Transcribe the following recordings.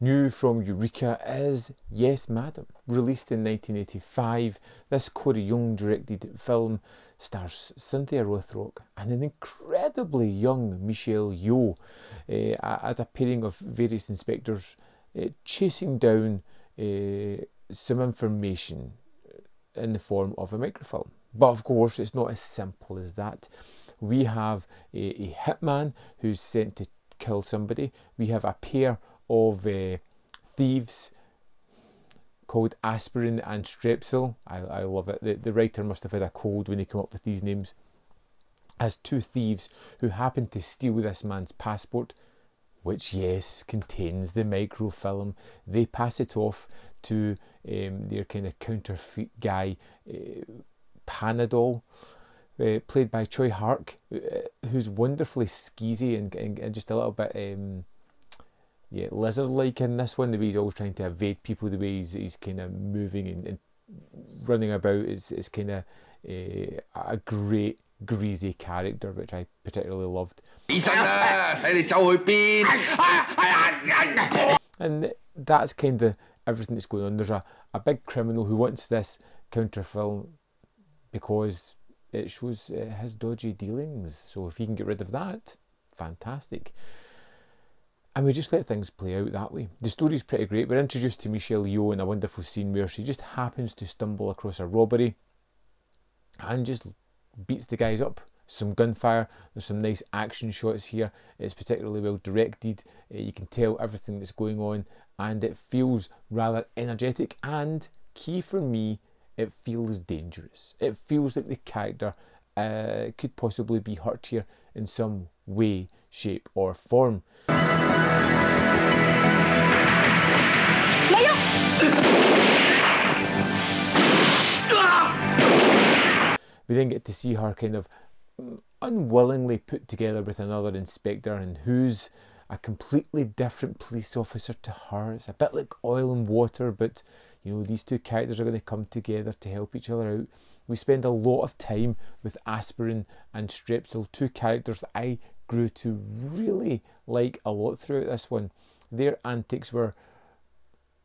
New from Eureka is Yes Madam. Released in 1985, this Corey Young directed film stars Cynthia Rothrock and an incredibly young Michelle Yeoh as a pairing of various inspectors chasing down some information in the form of a microfilm. But of course, it's not as simple as that. We have a hitman who's sent to kill somebody. We have a pair of thieves called Aspirin and Strepsil. I love it. The writer must have had a cold when he came up with these names. As two thieves who happen to steal this man's passport, which, yes, contains the microfilm. They pass it off to their kind of counterfeit guy, Panadol, played by Choi Hark, who's wonderfully skeezy and just a little bit lizard-like in this one. The way he's always trying to evade people, the way he's kind of moving and running about is kind of a great greasy character, which I particularly loved. And that's kind of everything that's going on. There's a big criminal who wants this counterfilm because it shows his dodgy dealings. So if he can get rid of that, fantastic. And we just let things play out that way. The story's pretty great. We're introduced to Michelle Yeoh in a wonderful scene where she just happens to stumble across a robbery and just beats the guys up. Some gunfire, there's some nice action shots here. It's particularly well directed. You can tell everything that's going on and it feels rather energetic, and key for me, it feels dangerous. It feels like the character could possibly be hurt here in some way, shape or form. We then get to see her kind of unwillingly put together with another inspector, and who's a completely different police officer to her. It's a bit like oil and water, but you know, these two characters are going to come together to help each other out. We spend a lot of time with Aspirin and Strepsil, two characters that I grew to really like a lot throughout this one. Their antics were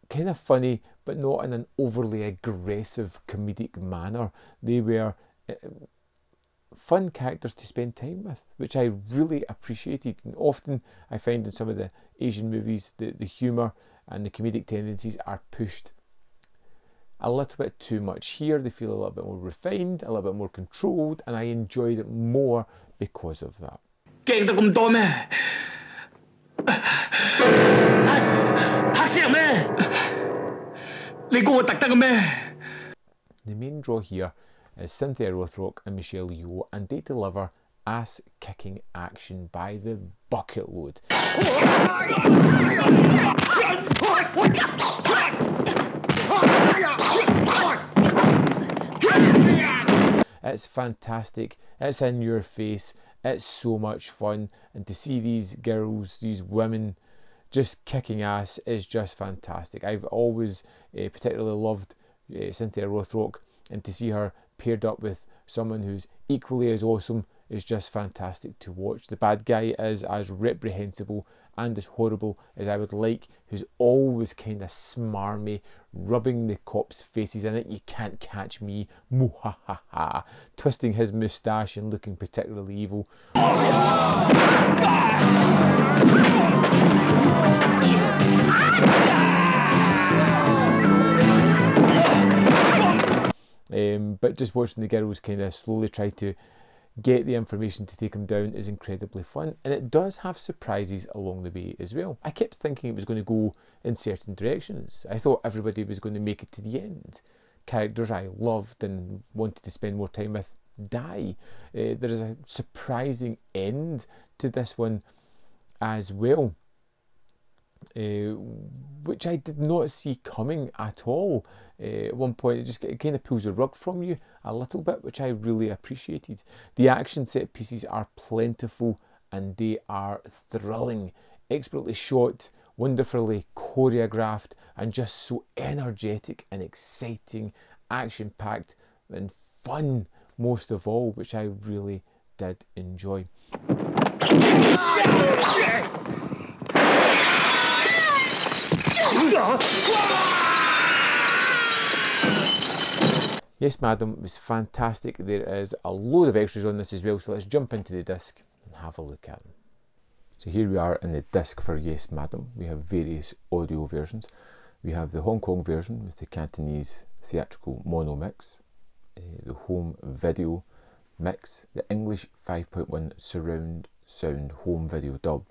kind of funny, but not in an overly aggressive comedic manner. They were fun characters to spend time with, which I really appreciated. And often I find in some of the Asian movies the humour and the comedic tendencies are pushed a little bit too much. Here they feel a little bit more refined, a little bit more controlled, and I enjoyed it more because of that. The main draw here is Cynthia Rothrock and Michelle Yeoh, and they deliver ass-kicking action by the bucket load. It's fantastic, it's in your face, it's so much fun, and to see these girls, these women just kicking ass is just fantastic. I've always particularly loved Cynthia Rothrock, and to see her paired up with someone who's equally as awesome is just fantastic to watch. The bad guy is as reprehensible and as horrible as I would like, who's always kind of smarmy, rubbing the cops' faces in it. You can't catch me, muhahaha, twisting his moustache and looking particularly evil. But just watching the girls kind of slowly try to get the information to take him down is incredibly fun, and it does have surprises along the way as well. I kept thinking it was going to go in certain directions. I thought everybody was going to make it to the end. Characters I loved and wanted to spend more time with die. There is a surprising end to this one as well, which I did not see coming at all. At one point it kind of pulls the rug from you a little bit, which I really appreciated. The action set pieces are plentiful and they are thrilling, expertly shot, wonderfully choreographed, and just so energetic and exciting, action packed and fun most of all, which I really did enjoy. Yes Madam was fantastic. There is a load of extras on this as well, so let's jump into the disc and have a look at them. So here we are in the disc for Yes Madam. We have various audio versions. We have the Hong Kong version with the Cantonese theatrical mono mix, the home video mix, the English 5.1 surround sound home video dub.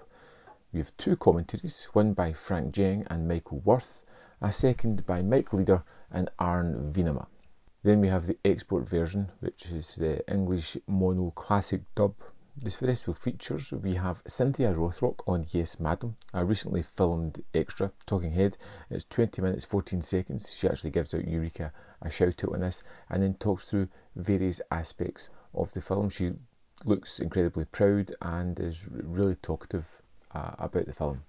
We have two commentaries, one by Frank Jeng and Michael Worth, a second by Mike Leader and Arn Venema. Then we have the export version, which is the English mono classic dub. The special features, we have Cynthia Rothrock on Yes Madam, a recently filmed extra, talking head. It's 20 minutes 14 seconds. She actually gives out Eureka a shout out on this and then talks through various aspects of the film. She looks incredibly proud and is really talkative about the film.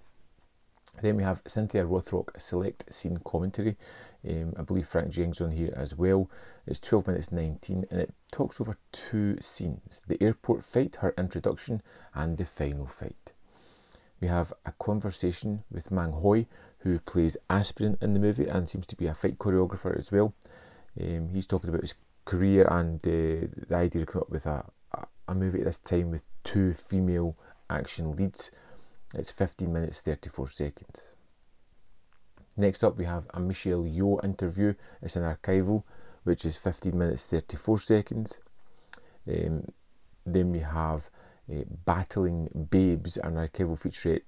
Then we have Cynthia Rothrock select scene commentary. I believe Frank Jeng's on here as well. It's 12 minutes 19 and it talks over two scenes: the airport fight, her introduction, and the final fight. We have a conversation with Mang Hoi, who plays Aspirin in the movie and seems to be a fight choreographer as well. He's talking about his career and the idea of coming up with a movie at this time with two female action leads. It's 15 minutes 34 seconds. Next up we have a Michelle Yeoh interview. It's an archival, which is 15 minutes 34 seconds. Then we have Battling Babes, an archival featurette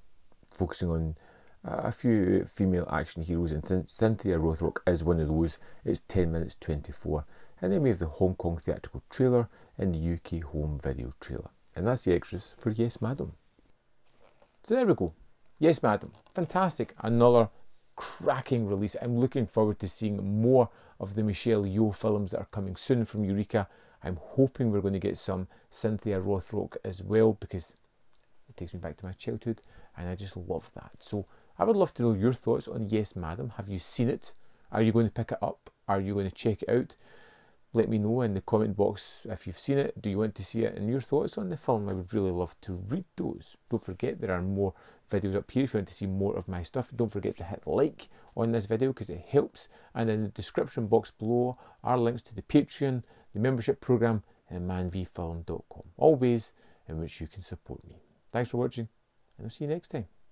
focusing on a few female action heroes, and Cynthia Rothrock is one of those. It's 10 minutes 24. And then we have the Hong Kong theatrical trailer and the UK home video trailer. And that's the extras for Yes Madam. So there we go. Yes Madam. Fantastic. Another cracking release. I'm looking forward to seeing more of the Michelle Yeoh films that are coming soon from Eureka. I'm hoping we're going to get some Cynthia Rothrock as well, because it takes me back to my childhood and I just love that. So I would love to know your thoughts on Yes Madam. Have you seen it? Are you going to pick it up? Are you going to check it out? Let me know in the comment box if you've seen it. Do you want to see it? And your thoughts on the film? I would really love to read those. Don't forget, there are more videos up here if you want to see more of my stuff. Don't forget to hit like on this video because it helps. And in the description box below are links to the Patreon, the membership program, and manvfilm.com. All ways in which you can support me. Thanks for watching, and I'll see you next time.